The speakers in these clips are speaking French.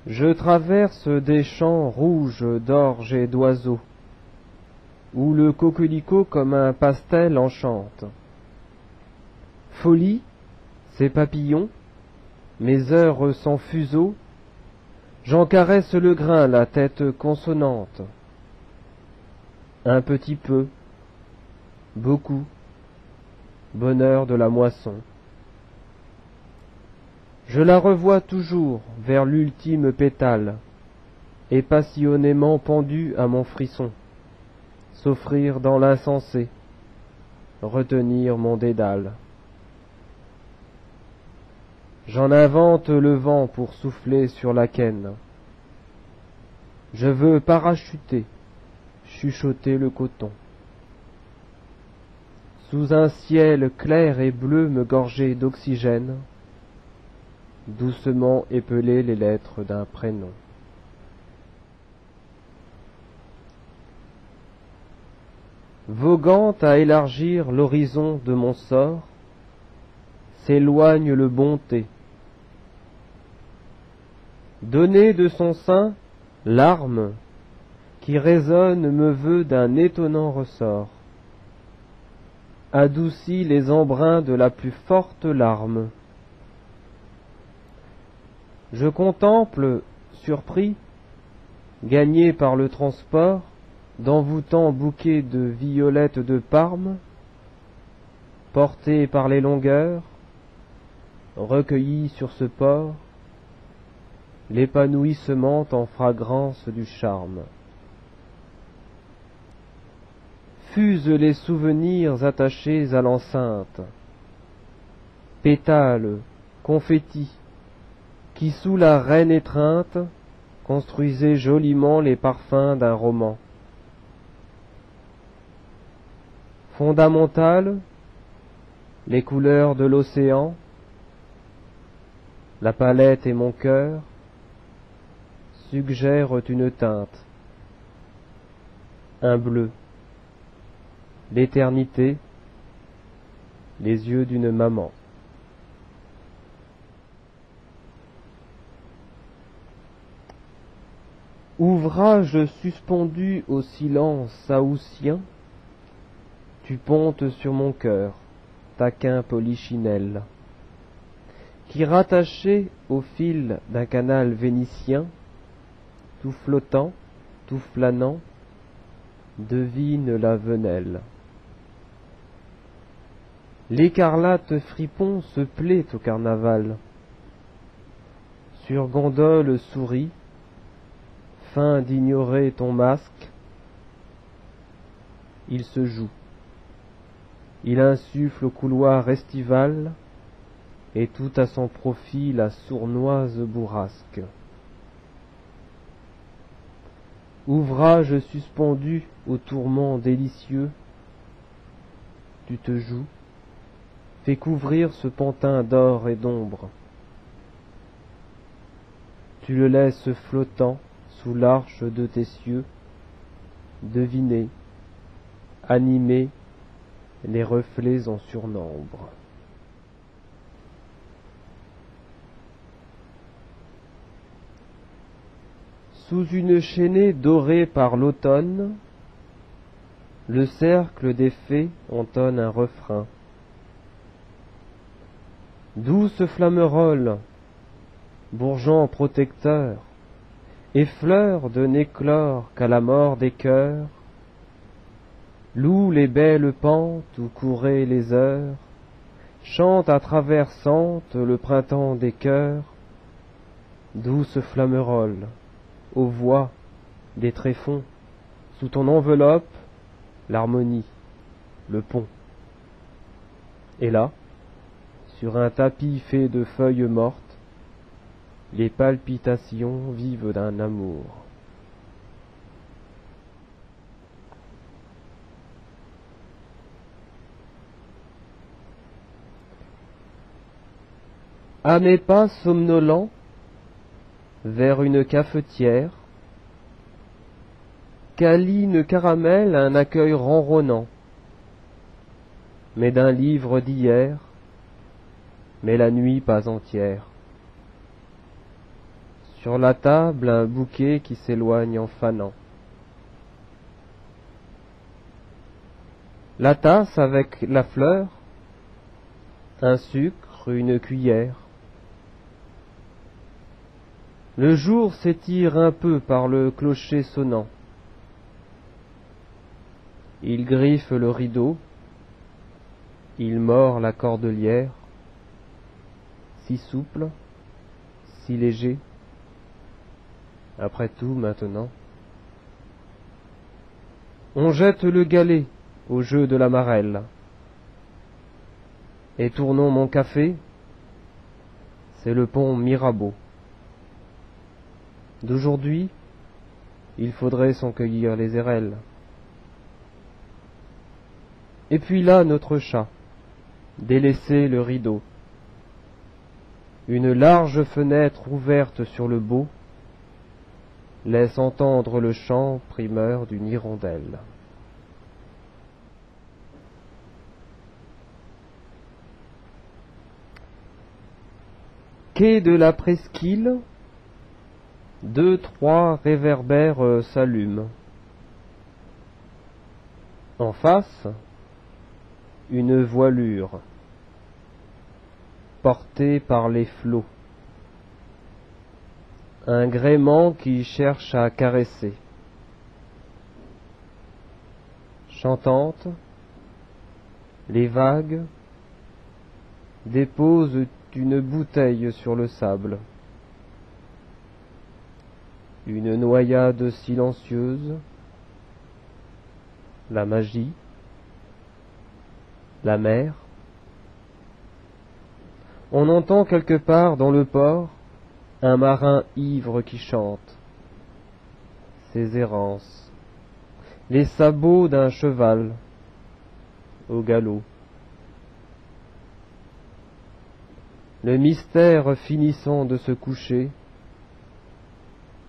Je traverse des champs rouges d'orge et d'oiseaux, où le coquelicot comme un pastel enchante. Folie, ces papillons, mes heures sans fuseau, j'en caresse le grain, la tête consonante. Un petit peu, beaucoup, bonheur de la moisson. Je la revois toujours vers l'ultime pétale, et passionnément pendue à mon frisson, s'offrir dans l'insensé, retenir mon dédale. J'en invente le vent pour souffler sur la canne. Je veux parachuter, chuchoter le coton. Sous un ciel clair et bleu me gorger d'oxygène, doucement épeler les lettres d'un prénom. Voguant à élargir l'horizon de mon sort, s'éloigne le bonté. Donner de son sein l'arme qui résonne me veut d'un étonnant ressort, adoucit les embruns de la plus forte larme. Je contemple, surpris, gagné par le transport, d'envoûtants bouquets de violettes de Parme, portés par les longueurs, recueillis sur ce port, l'épanouissement en fragrance du charme. Fusent les souvenirs attachés à l'enceinte, pétales, confettis, qui sous la reine étreinte construisaient joliment les parfums d'un roman. Fondamentales, les couleurs de l'océan, la palette et mon cœur suggèrent une teinte, un bleu, l'éternité, les yeux d'une maman. Ouvrage suspendu au silence saoutien, tu pontes sur mon cœur, taquin polichinelle, qui rattaché au fil d'un canal vénitien, tout flottant, tout flânant, devine la venelle. L'écarlate fripon se plaît au carnaval, sur gondole sourit, fin d'ignorer ton masque, il se joue. Il insuffle au couloir estival, et tout à son profit la sournoise bourrasque. Ouvrage suspendu au tourment délicieux, tu te joues, fais couvrir ce pantin d'or et d'ombre. Tu le laisses flottant sous l'arche de tes cieux, deviner, animer les reflets en surnombre. Sous une chaînée dorée par l'automne, le cercle des fées entonne un refrain. Douce flammerolle, bourgeon protecteur, et fleurs de n'éclore qu'à la mort des cœurs, loue les belles pentes où couraient les heures, chante à traversante le printemps des cœurs, douce flammerolle, aux voix des tréfonds, sous ton enveloppe, l'harmonie, le pont. Et là, sur un tapis fait de feuilles mortes, les palpitations vives d'un amour. À mes pas somnolents, vers une cafetière, câline caramel un accueil ronronnant, mais d'un livre d'hier, mais la nuit pas entière. Sur la table, un bouquet qui s'éloigne en fanant. La tasse avec la fleur, un sucre, une cuillère. Le jour s'étire un peu par le clocher sonnant. Il griffe le rideau, il mord la cordelière, si souple, si léger. Après tout, maintenant, on jette le galet au jeu de la marelle. Et tournons mon café, c'est le pont Mirabeau. D'aujourd'hui, il faudrait s'en cueillir les érelles. Et puis là, notre chat, délaissé le rideau. Une large fenêtre ouverte sur le beau laisse entendre le chant primeur d'une hirondelle. Quai de la Presqu'île, 2-3 réverbères s'allument. En face, une voilure, portée par les flots. Un gréement qui cherche à caresser. Chantante, les vagues déposent une bouteille sur le sable. Une noyade silencieuse, la magie, la mer. On entend quelque part dans le port un marin ivre qui chante ses errances, les sabots d'un cheval au galop. Le mystère finissant de se coucher,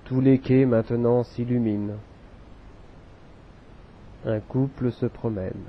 tous les quais maintenant s'illuminent. Un couple se promène.